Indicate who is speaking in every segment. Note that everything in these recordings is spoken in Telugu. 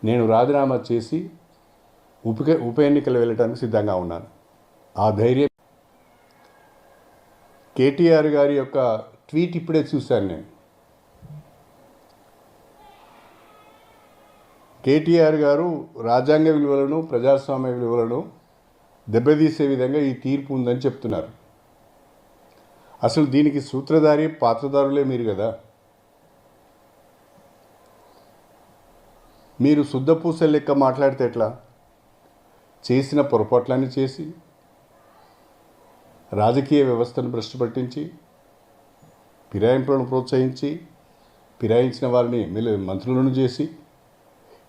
Speaker 1: నేను రాజీనామా చేసి ఉప ఎన్నికలు వెళ్ళటానికి సిద్ధంగా ఉన్నాను. ఆ ధైర్యం కేటీఆర్ గారి యొక్క ట్వీట్ ఇప్పుడే చూశాను నేను. కేటీఆర్ గారు రాజ్యాంగ విలువలను ప్రజాస్వామ్య విలువలను దెబ్బతీసే విధంగా ఈ తీర్పు ఉందని చెప్తున్నారు. అసలు దీనికి సూత్రధారి పాత్రధారులే మీరు కదా. మీరు శుద్ధపూసల లెక్క మాట్లాడితే ఎట్లా? చేసిన పొరపాట్లన్నీ చేసి రాజకీయ వ్యవస్థను భ్రష్టు పట్టించి ఫిరాయింపులను ప్రోత్సహించి ఫిరాయించిన వారిని మంత్రులను చేసి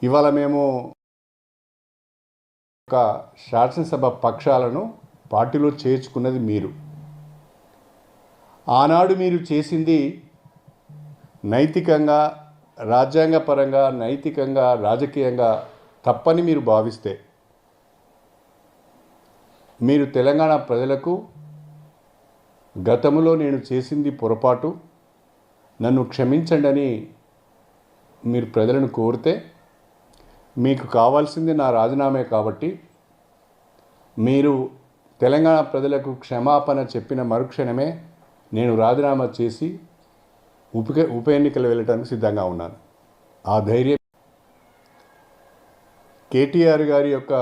Speaker 1: ఇవాళ మేము ఒక శాసనసభ పక్షాలను పార్టీలో చేర్చుకున్నది మీరు. ఆనాడు మీరు చేసింది నైతికంగా, రాజ్యాంగపరంగా, నైతికంగా, రాజకీయంగా తప్పని మీరు భావిస్తే మీరు తెలంగాణ ప్రజలకు గతంలో నేను చేసింది పొరపాటు, నన్ను క్షమించండి అని మీరు ప్రజలను కోరితే మీకు కావాల్సింది నా రాజీనామే కాబట్టి మీరు తెలంగాణ ప్రజలకు క్షమాపణ చెప్పిన మరుక్షణమే నేను రాజీనామా చేసి ఉప ఎన్నికలు వెళ్ళటానికి సిద్ధంగా ఉన్నాను. ఆ ధైర్యం కేటీఆర్ గారి యొక్క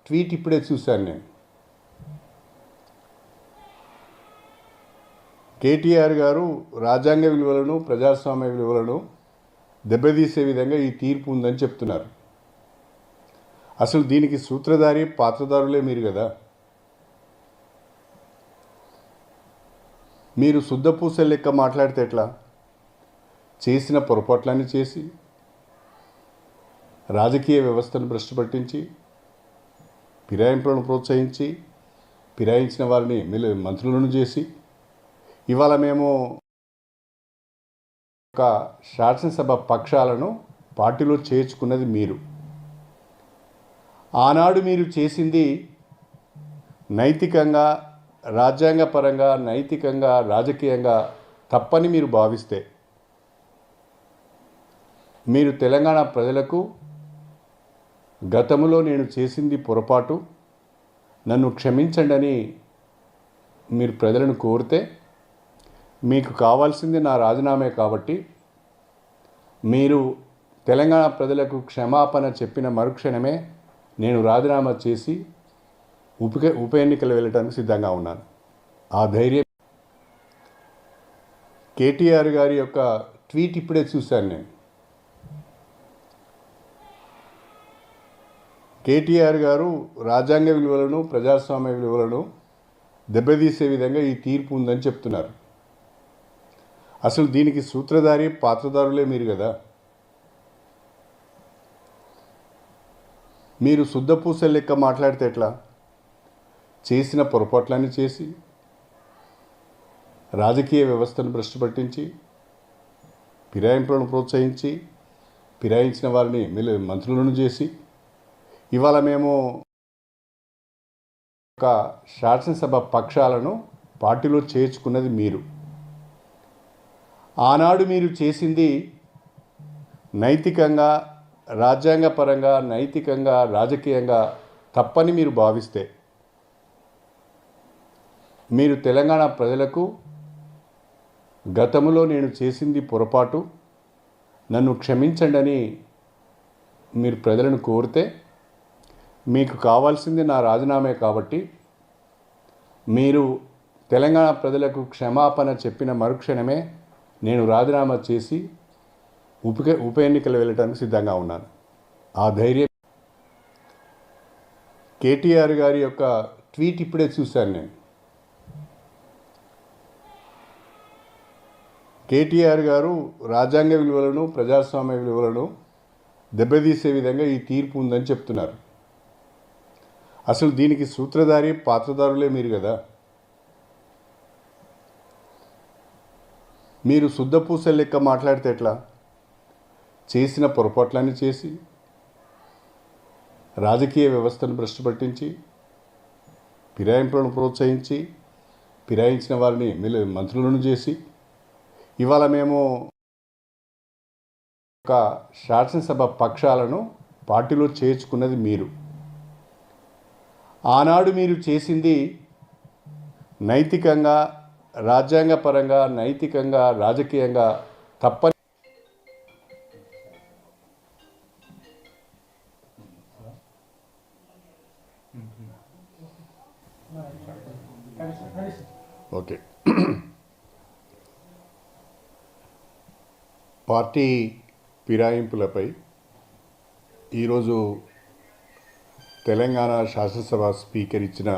Speaker 1: ట్వీట్ ఇప్పుడే చూశాను నేను. కేటీఆర్ గారు రాజ్యాంగ విలువలను ప్రజాస్వామ్య విలువలను దెబ్బతీసే విధంగా ఈ తీర్పు ఉందని చెప్తున్నారు. అసలు దీనికి సూత్రధారి పాత్రధారులే మీరు కదా. మీరు శుద్ధపూసల లెక్క మాట్లాడితే ఎట్లా? చేసిన పొరపాట్లన్నీ చేసి రాజకీయ వ్యవస్థను భ్రష్టు పట్టించి ఫిరాయింపులను ప్రోత్సహించి ఫిరాయించిన వారిని మంత్రులను చేసి ఇవాళ మేము ఒక శాసనసభ పక్షాలను పార్టీలో చేర్చుకున్నది మీరు. ఆనాడు మీరు చేసింది నైతికంగా, రాజ్యాంగపరంగా, నైతికంగా, రాజకీయంగా తప్పని మీరు భావిస్తే మీరు తెలంగాణ ప్రజలకు గతంలో నేను చేసింది పొరపాటు, నన్ను క్షమించండి అని మీరు ప్రజలను కోరితే మీకు కావాల్సింది నా రాజీనామే కాబట్టి మీరు తెలంగాణ ప్రజలకు క్షమాపణ చెప్పిన మరుక్షణమే నేను రాజీనామా చేసి ఉప ఎన్నికలు వెళ్ళటానికి సిద్ధంగా ఉన్నాను. ఆ ధైర్యం కేటీఆర్ గారి యొక్క ట్వీట్ ఇప్పుడే చూశాను నేను. కేటీఆర్ గారు రాజ్యాంగ విలువలను ప్రజాస్వామ్య విలువలను దెబ్బతీసే విధంగా ఈ తీర్పు ఉందని చెప్తున్నారు. అసలు దీనికి సూత్రధారి పాత్రధారులే మీరు కదా. మీరు శుద్ధపూసల లెక్క మాట్లాడితే ఎట్లా? చేసిన పొరపాట్లన్నీ చేసి రాజకీయ వ్యవస్థను భ్రష్టు పట్టించి ఫిరాయింపులను ప్రోత్సహించి ఫిరాయించిన వారిని మంత్రులను చేసి ఇవాళ మేము ఒక శాసనసభ పక్షాలను పార్టీలో చేర్చుకున్నది మీరు. ఆనాడు మీరు చేసింది నైతికంగా, రాజ్యాంగపరంగా, నైతికంగా, రాజకీయంగా తప్పని మీరు భావిస్తే మీరు తెలంగాణ ప్రజలకు గతంలో నేను చేసింది పొరపాటు, నన్ను క్షమించండి అని మీరు ప్రజలను కోరితే మీకు కావాల్సింది నా రాజీనామే కాబట్టి మీరు తెలంగాణ ప్రజలకు క్షమాపణ చెప్పిన మరుక్షణమే నేను రాజీనామా చేసి ఉప ఎన్నికలు వెళ్ళటానికి సిద్ధంగా ఉన్నాను. ఆ ధైర్యం కేటీఆర్ గారి యొక్క ట్వీట్ ఇప్పుడే చూశాను నేను. కేటీఆర్ గారు రాజ్యాంగ విలువలను ప్రజాస్వామ్య విలువలను దెబ్బతీసే విధంగా ఈ తీర్పు ఉందని చెప్తున్నారు. అసలు దీనికి సూత్రధారి పాత్రధారులే మీరు కదా. మీరు శుద్ధపూసల లెక్క మాట్లాడితే ఎట్లా? చేసిన పొరపాట్లన్నీ చేసి రాజకీయ వ్యవస్థను భ్రష్టు పట్టించి ఫిరాయింపులను ప్రోత్సహించి ఫిరాయించిన వారిని మంత్రులను చేసి ఇవాళ మేము ఒక శాసనసభ పక్షాలను పార్టీలో చేర్చుకున్నది మీరు. ఆనాడు మీరు చేసింది నైతికంగా, రాజ్యాంగపరంగా, నైతికంగా, రాజకీయంగా తప్పని. ఓకే, పార్టీ ఫిరాయింపులపై ఈరోజు తెలంగాణ శాసనసభ స్పీకర్ ఇచ్చిన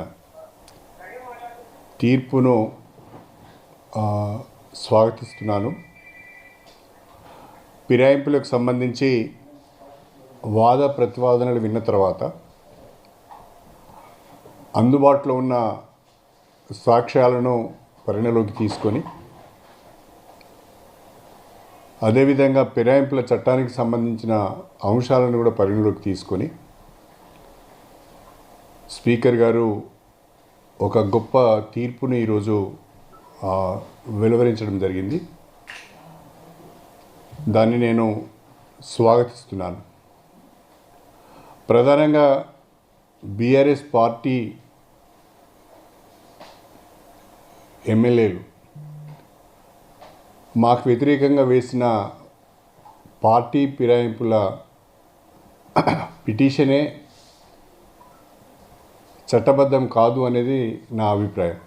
Speaker 1: తీర్పును స్వాగతిస్తున్నాను. ఫిరాయింపులకు సంబంధించి వాద ప్రతివాదనలు విన్న తర్వాత అందుబాటులో ఉన్న సాక్ష్యాలను పరిగణలోకి తీసుకొని, అదేవిధంగా ఫిరాయింపుల చట్టానికి సంబంధించిన అంశాలను కూడా పరిగణలోకి తీసుకొని స్పీకర్ గారు ఒక గొప్ప తీర్పుని ఈరోజు వెలువరించడం జరిగింది. దాన్ని నేను స్వాగతిస్తున్నాను. ప్రధానంగా బీఆర్ఎస్ పార్టీ ఎమ్మెల్యేలు మాకు వ్యతిరేకంగా వేసిన పార్టీ ఫిరాయింపుల పిటిషనే చట్టబద్ధం కాదు అనేది నా అభిప్రాయం.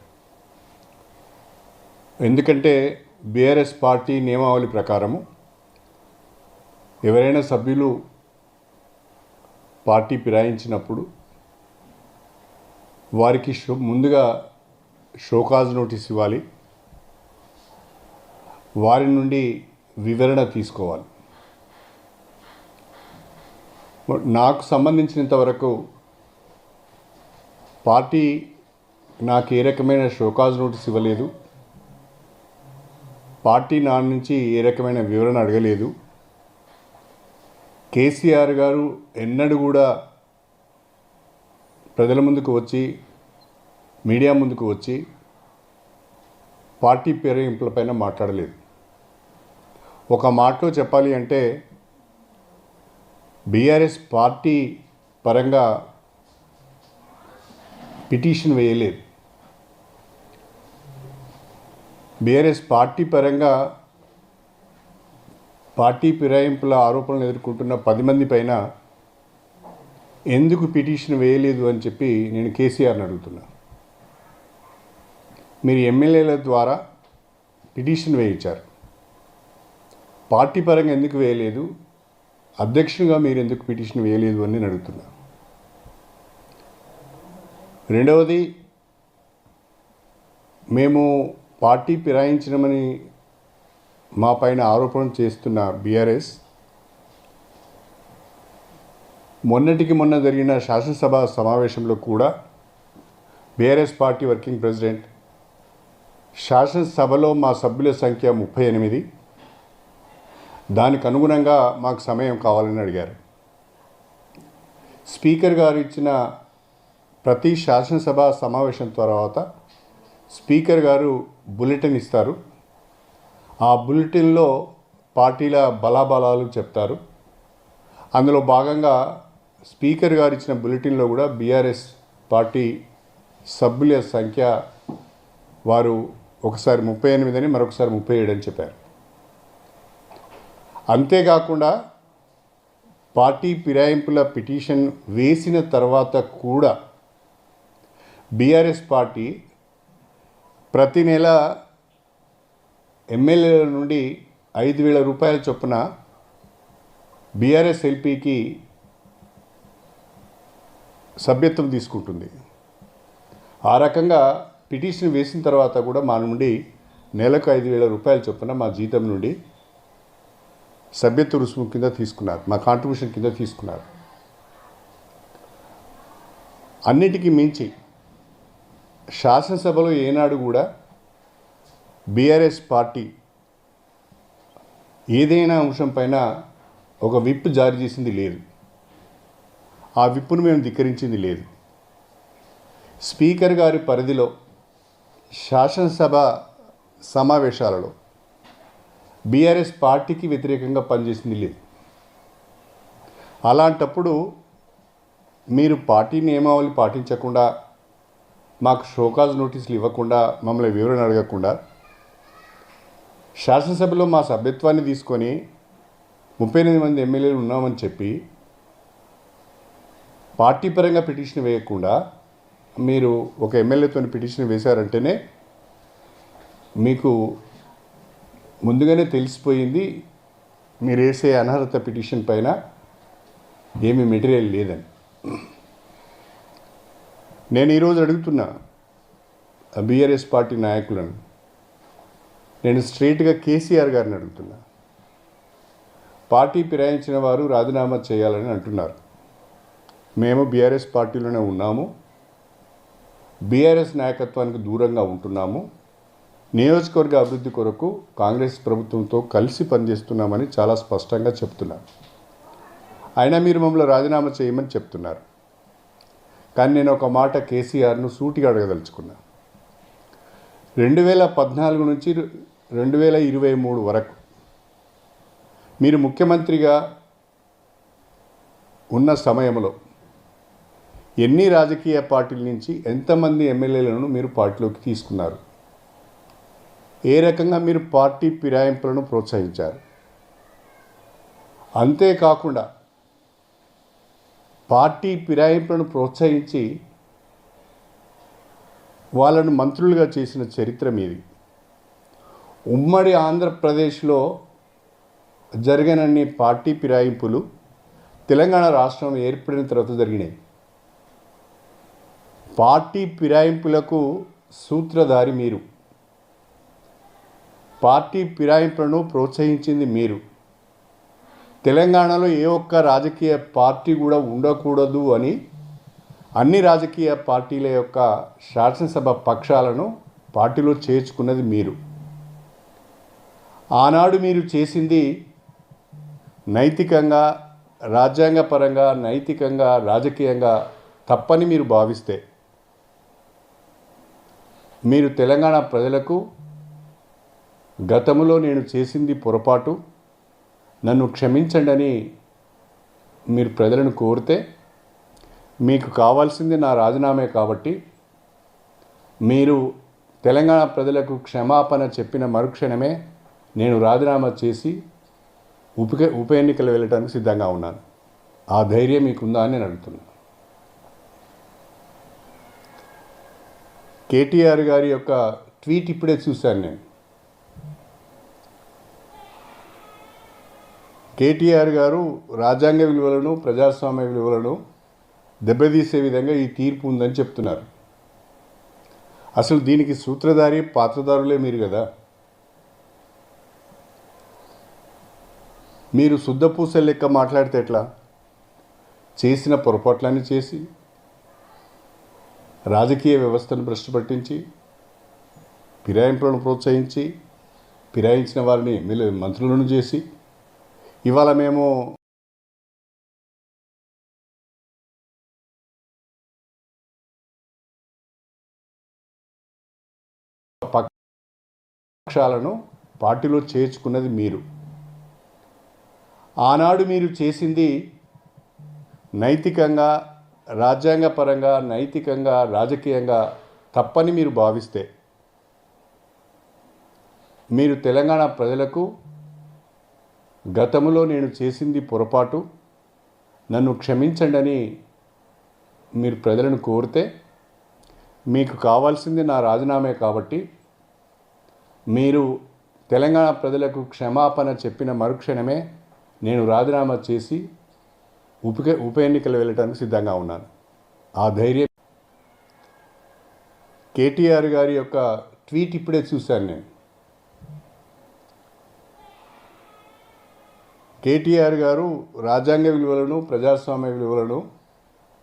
Speaker 1: ఎందుకంటే బీఆర్ఎస్ పార్టీ నియమావళి ప్రకారము ఎవరైనా సభ్యులు పార్టీ ఫిరాయించినప్పుడు వారికి ముందుగా షోకాజ్ నోటీస్ ఇవ్వాలి, వారి నుండి వివరణ తీసుకోవాలి. నాకు సంబంధించినంతవరకు పార్టీ నాకు ఏ రకమైన షోకాజ్ నోటీస్ ఇవ్వలేదు, పార్టీ నా నుంచి ఏ రకమైన వివరణ అడగలేదు. కేసీఆర్ గారు ఎన్నడూ కూడా ప్రజల ముందుకు వచ్చి, మీడియా ముందుకు వచ్చి పార్టీ ఫిరాయింపులపైన మాట్లాడలేదు. ఒక మాటలో చెప్పాలి అంటే బీఆర్ఎస్ పార్టీ పరంగా పిటిషన్ వేయలేదు. బీఆర్ఎస్ పార్టీ పరంగా పార్టీ ఫిరాయింపుల ఆరోపణలు ఎదుర్కొంటున్న 10 మంది పైన ఎందుకు పిటిషన్ వేయలేదు అని చెప్పి నేను కేసీఆర్ని అడుగుతున్నా. మీరు ఎమ్మెల్యేల ద్వారా పిటిషన్ వేయించారు, పార్టీ పరంగా ఎందుకు వేయలేదు? అధ్యక్షునిగా మీరు ఎందుకు పిటిషన్ వేయలేదు అని నేను అడుగుతున్నా. రెండవది, మేము పార్టీ ఫిరాయించడమని మా పైన ఆరోపణ చేస్తున్న బీఆర్ఎస్ మొన్నటికి మొన్న జరిగిన శాసనసభ సమావేశంలో కూడా బీఆర్ఎస్ పార్టీ వర్కింగ్ ప్రెసిడెంట్ శాసనసభలో మా సభ్యుల సంఖ్య 38, దానికి అనుగుణంగా మాకు సమయం కావాలని అడిగారు. స్పీకర్ గారు ఇచ్చిన ప్రతి శాసనసభ సమావేశం తర్వాత స్పీకర్ గారు బులెటిన్ ఇస్తారు. ఆ బులెటిన్లో పార్టీల బలాబలాలు చెప్తారు. అందులో భాగంగా స్పీకర్ గారు ఇచ్చిన బులెటిన్లో కూడా బీఆర్ఎస్ పార్టీ సభ్యుల సంఖ్య వారు ఒకసారి 38 అని, మరొకసారి 37 అని చెప్పారు. అంతేకాకుండా పార్టీ ఫిరాయింపుల పిటిషన్ వేసిన తర్వాత కూడా బీఆర్ఎస్ పార్టీ ప్రతి నెల ఎమ్మెల్యేల నుండి 5,000 రూపాయల చొప్పున బీఆర్ఎస్ ఎల్పీకి సభ్యత్వం తీసుకుంటుంది. ఆ రకంగా పిటిషన్ వేసిన తర్వాత కూడా మా నుండి నెలకు 5,000 రూపాయల చొప్పున మా జీతం నుండి సభ్యత్వ రుసుము కింద తీసుకున్నారు, మా కాంట్రిబ్యూషన్ కింద తీసుకున్నారు. అన్నిటికీ మించి శాసనసభలో ఏనాడు కూడా బీఆర్ఎస్ పార్టీ ఏదైనా అంశం పైన ఒక విప్ జారీ చేసింది లేదు. ఆ విప్పును మేము ధిక్కరించింది లేదు. స్పీకర్ గారి పరిధిలో శాసనసభ సమావేశాలలో బీఆర్ఎస్ పార్టీకి వ్యతిరేకంగా పనిచేసింది లేదు. అలాంటప్పుడు మీరు పార్టీ నియమావళి పాటించకుండా, మాకు షోకాజ్ నోటీసులు ఇవ్వకుండా, మమ్మల్ని వివరణ అడగకుండా శాసనసభలో మా సభ్యత్వాన్ని తీసుకొని 38 మంది ఎమ్మెల్యేలు ఉన్నామని చెప్పి పార్టీ పరంగా పిటిషన్ వేయకుండా మీరు ఒక ఎమ్మెల్యేతో పిటిషన్ వేశారంటేనే మీకు ముందుగానే తెలిసిపోయింది మీరు వేసే అనర్హత పిటిషన్ పైన ఏమీ మెటీరియల్ లేదని. నేను ఈరోజు అడుగుతున్నా బీఆర్ఎస్ పార్టీ నాయకులను, నేను స్ట్రైట్గా కేసీఆర్ గారిని అడుగుతున్నా. పార్టీ ఫిరాయించిన వారు రాజీనామా చేయాలని అంటున్నారు. మేము బీఆర్ఎస్ పార్టీలోనే ఉన్నాము, బీఆర్ఎస్ నాయకత్వానికి దూరంగా ఉంటున్నాము, నియోజకవర్గ అభివృద్ధి కొరకు కాంగ్రెస్ ప్రభుత్వంతో కలిసి పనిచేస్తున్నామని చాలా స్పష్టంగా చెప్తున్నారు. అయినా మీరు మమ్మల్ని రాజీనామా చేయమని చెప్తున్నారు. కానీ నేను ఒక మాట కేసీఆర్ను సూటిగా అడగదలుచుకున్నా. 2014 నుంచి 2023 వరకు మీరు ముఖ్యమంత్రిగా ఉన్న సమయంలో ఎన్ని రాజకీయ పార్టీల నుంచి ఎంతమంది ఎమ్మెల్యేలను మీరు పార్టీలోకి తీసుకున్నారు? ఏ రకంగా మీరు పార్టీ ఫిరాయింపులను ప్రోత్సహించారు? అంతేకాకుండా పార్టీ ఫిరాయింపులను ప్రోత్సహించి వాళ్ళను మంత్రులుగా చేసిన చరిత్ర మీది. ఉమ్మడి ఆంధ్రప్రదేశ్లో జరగనన్ని పార్టీ ఫిరాయింపులు తెలంగాణ రాష్ట్రం ఏర్పడిన తర్వాత జరిగినాయి. పార్టీ ఫిరాయింపులకు సూత్రధారి మీరు, పార్టీ ఫిరాయింపులను ప్రోత్సహించింది మీరు. తెలంగాణలో ఏ ఒక్క రాజకీయ పార్టీ కూడా ఉండకూడదు అని అన్ని రాజకీయ పార్టీల యొక్క శాసనసభ పక్షాలను పార్టీలో చేర్చుకున్నది మీరు. ఆనాడు మీరు చేసింది నైతికంగా, రాజ్యాంగపరంగా, నైతికంగా, రాజకీయంగా తప్పని మీరు భావిస్తే మీరు తెలంగాణ ప్రజలకు గతంలో నేను చేసింది పొరపాటు, నన్ను క్షమించండి అని మీరు ప్రజలను కోరితే మీకు కావాల్సింది నా రాజీనామే కాబట్టి మీరు తెలంగాణ ప్రజలకు క్షమాపణ చెప్పిన మరుక్షణమే నేను రాజీనామా చేసి ఉప ఎన్నికలు వెళ్ళడానికి సిద్ధంగా ఉన్నాను. ఆ ధైర్యం మీకుందా అని నేను అడుగుతున్నాను. కేటీఆర్ గారి యొక్క ట్వీట్ ఇప్పుడే చూశాను నేను. కేటీఆర్ గారు రాజ్యాంగ విలువలను, ప్రజాస్వామ్య విలువలను దెబ్బతీసే విధంగా ఈ తీర్పు ఉందని చెప్తున్నారు. అసలు దీనికి సూత్రధారి, పాత్రధారులే మీరు కదా. మీరు శుద్ధపూసల లెక్క మాట్లాడితే ఎట్లా? చేసిన పొరపాట్లన్నీ చేసి రాజకీయ వ్యవస్థను భ్రష్టు పట్టించి, ఫిరాయింపులను ప్రోత్సహించి, ఫిరాయించిన వారిని మంత్రులను చేసి, ఇవాళ మేము పక్షాలను పార్టీలో చేర్చుకున్నది మీరు. ఆనాడు మీరు చేసింది నైతికంగా, రాజ్యాంగపరంగా, నైతికంగా, రాజకీయంగా తప్పని మీరు భావిస్తే మీరు తెలంగాణ ప్రజలకు గతంలో నేను చేసింది పొరపాటు, నన్ను క్షమించండి అని మీరు ప్రజలను కోరితే మీకు కావాల్సింది నా రాజీనామే కాబట్టి మీరు తెలంగాణ ప్రజలకు క్షమాపణ చెప్పిన మరుక్షణమే నేను రాజీనామా చేసి ఉప ఎన్నికలు వెళ్ళడానికి సిద్ధంగా ఉన్నాను. ఆ ధైర్యం. కేటీఆర్ గారి యొక్క ట్వీట్ ఇప్పుడే చూశాను నేను. కేటీఆర్ గారు రాజ్యాంగ విలువలను, ప్రజాస్వామ్య విలువలను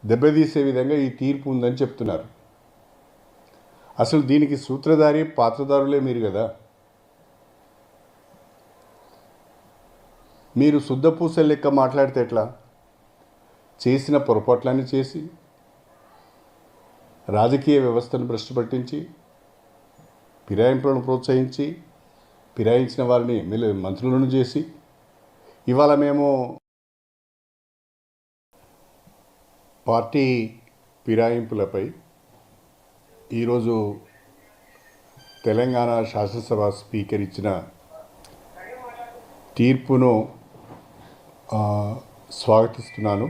Speaker 1: దెబ్బతీసే విధంగా ఈ తీర్పు ఉందని చెప్తున్నారు. అసలు దీనికి సూత్రధారి, పాత్రధారులే మీరు కదా. మీరు శుద్ధపూసల లెక్క మాట్లాడితే ఎట్లా? చేసిన పొరపాట్లన్నీ చేసి రాజకీయ వ్యవస్థను భ్రష్టు పట్టించి, ఫిరాయింపులను ప్రోత్సహించి, ఫిరాయించిన వారిని మంత్రులను చేసి, ఇవాళ మేము పార్టీ ఫిరాయింపులపై ఈరోజు తెలంగాణ శాసనసభ స్పీకర్ ఇచ్చిన తీర్పును స్వాగతిస్తున్నాను.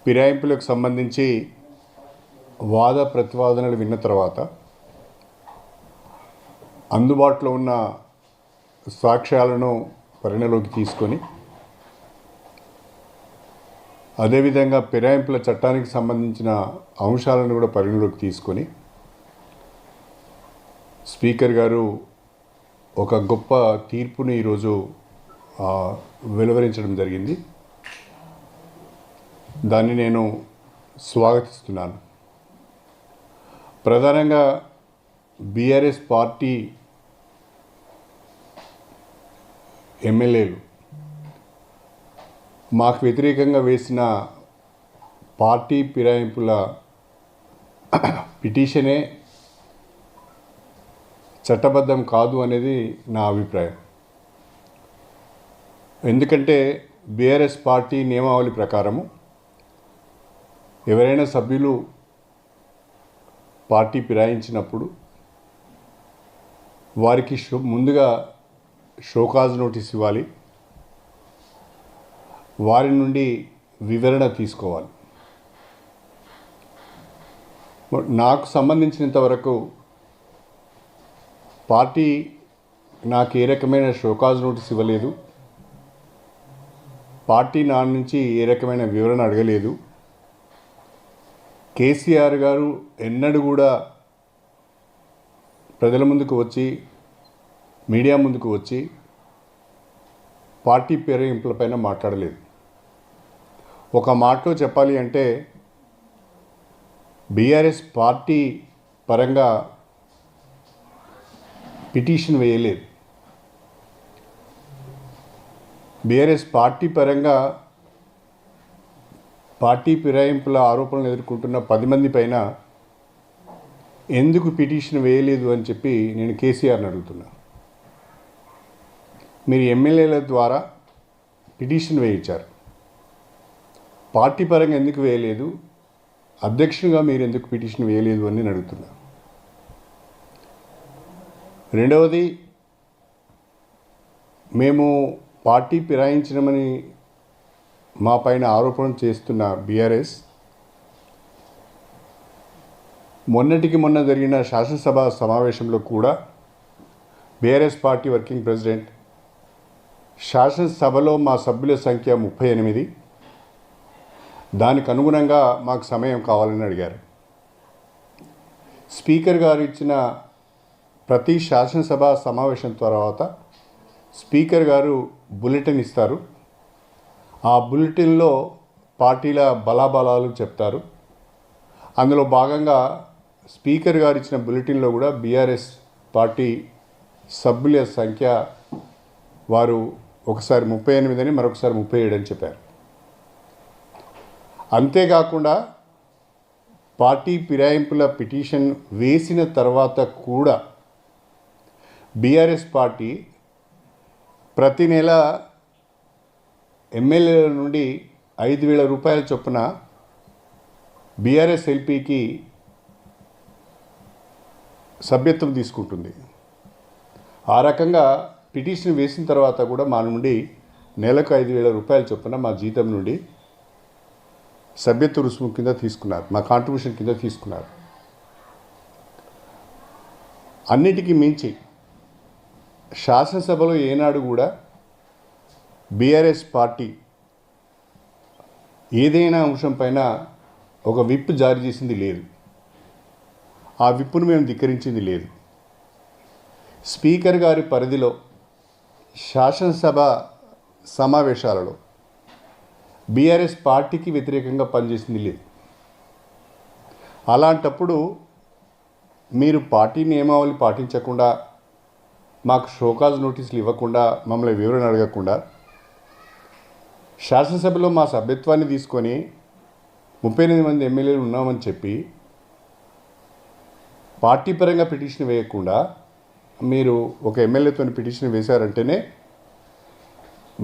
Speaker 1: ఫిరాయింపులకు సంబంధించి వాద ప్రతివాదనలు విన్న తర్వాత అందుబాటులో ఉన్న సాక్ష్యాలను పరిగణలోకి తీసుకొని అదేవిధంగా ఫిరాయింపుల చట్టానికి సంబంధించిన అంశాలను కూడా పరిగణలోకి తీసుకొని స్పీకర్ గారు ఒక గొప్ప తీర్పుని ఈరోజు వెలువరించడం జరిగింది. దాన్ని నేను స్వాగతిస్తున్నాను. ప్రధానంగా బీఆర్ఎస్ పార్టీ ఎమ్మెల్యేలు మాకు వ్యతిరేకంగా వేసిన పార్టీ ఫిరాయింపుల పిటిషనే చట్టబద్ధం కాదు అనేది నా అభిప్రాయం. ఎందుకంటే బీఆర్ఎస్ పార్టీ నియమావళి ప్రకారము ఎవరైనా సభ్యులు పార్టీ ఫిరాయించినప్పుడు వారికి ముందుగా షోకాజ్ నోటీస్ ఇవ్వాలి, వారి నుండి వివరణ తీసుకోవాలి. నాకు సంబంధించినంతవరకు పార్టీ నాకు ఏ రకమైన షోకాజ్ నోటీస్ ఇవ్వలేదు, పార్టీ నా నుంచి ఏ రకమైన వివరణ అడగలేదు. కేసీఆర్ గారు ఎన్నడూ కూడా ప్రజల ముందుకు వచ్చి మీడియా ముందుకు వచ్చి పార్టీ ఫిరాయింపులపైన మాట్లాడలేదు. ఒక మాటలో చెప్పాలి అంటే బీఆర్ఎస్ పార్టీ పరంగా పిటిషన్ వేయలేదు. బీఆర్ఎస్ పార్టీ పరంగా పార్టీ ఫిరాయింపుల ఆరోపణలు ఎదుర్కొంటున్న 10 మంది పైన ఎందుకు పిటిషన్ వేయలేదు అని చెప్పి నేను కేసీఆర్ని అడుగుతున్నా. మీరు ఎమ్మెల్యేల ద్వారా పిటిషన్ వేయించారు, పార్టీ పరంగా ఎందుకు వేయలేదు, అధ్యక్షునిగా మీరు ఎందుకు పిటిషన్ వేయలేదు అని నేను అడుగుతున్నా. రెండవది, మేము పార్టీ ఫిరాయించడమని మా పైన ఆరోపణ చేస్తున్న బీఆర్ఎస్ మొన్నటికి మొన్న జరిగిన శాసనసభ సమావేశంలో కూడా బీఆర్ఎస్ పార్టీ వర్కింగ్ ప్రెసిడెంట్ శాసనసభలో మా సభ్యుల సంఖ్య 38, దానికి అనుగుణంగా మాకు సమయం కావాలని అడిగారు. స్పీకర్ గారు ఇచ్చిన ప్రతి శాసనసభ సమావేశం తర్వాత స్పీకర్ గారు బులెటిన్ ఇస్తారు. ఆ బులెటిన్లో పార్టీల బలాబలాలు చెప్తారు. అందులో భాగంగా స్పీకర్ గారు ఇచ్చిన బులెటిన్లో కూడా బీఆర్ఎస్ పార్టీ సభ్యుల సంఖ్య వారు ఒకసారి 38 అని మరొకసారి 37 అని చెప్పారు. అంతేకాకుండా పార్టీ ఫిరాయింపుల పిటిషన్ వేసిన తర్వాత కూడా బీఆర్ఎస్ పార్టీ ప్రతి నెల ఎమ్మెల్యేల నుండి 5,000 రూపాయల చొప్పున బీఆర్ఎస్ ఎల్పీకి సభ్యత్వం తీసుకుంటుంది. ఆ రకంగా పిటిషన్ వేసిన తర్వాత కూడా మా నుండి నెలకు 5,000 రూపాయల చొప్పున మా జీతం నుండి సభ్యత్వ రుసుము కింద తీసుకున్నారు, మా కాంట్రిబ్యూషన్ కింద తీసుకున్నారు. అన్నిటికీ మించి శాసనసభలో ఏనాడు కూడా బీఆర్ఎస్ పార్టీ ఏదైనా అంశం పైన ఒక విప్ జారీ చేసింది లేదు, ఆ విప్పును మేము ధిక్కరించింది లేదు. స్పీకర్ గారి పరిధిలో శాసనసభ సమావేశాలలో బీఆర్ఎస్ పార్టీకి వ్యతిరేకంగా పనిచేసింది లేదు. అలాంటప్పుడు మీరు పార్టీ నియమావళి పాటించకుండా, మాకు షోకాజ్ నోటీసులు ఇవ్వకుండా, మమ్మల్ని వివరణ అడగకుండా శాసనసభలో మా సభ్యత్వాన్ని తీసుకొని 38 మంది ఎమ్మెల్యేలు ఉన్నామని చెప్పి పార్టీ పరంగా పిటిషన్ వేయకుండా మీరు ఒక ఎమ్మెల్యేతో పిటిషన్ వేశారంటేనే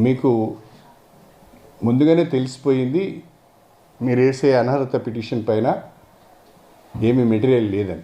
Speaker 1: మీకు ముందుగానే తెలిసిపోయింది మీరు వేసే అనర్హత పిటిషన్ పైన ఏమీ మెటీరియల్ లేదని.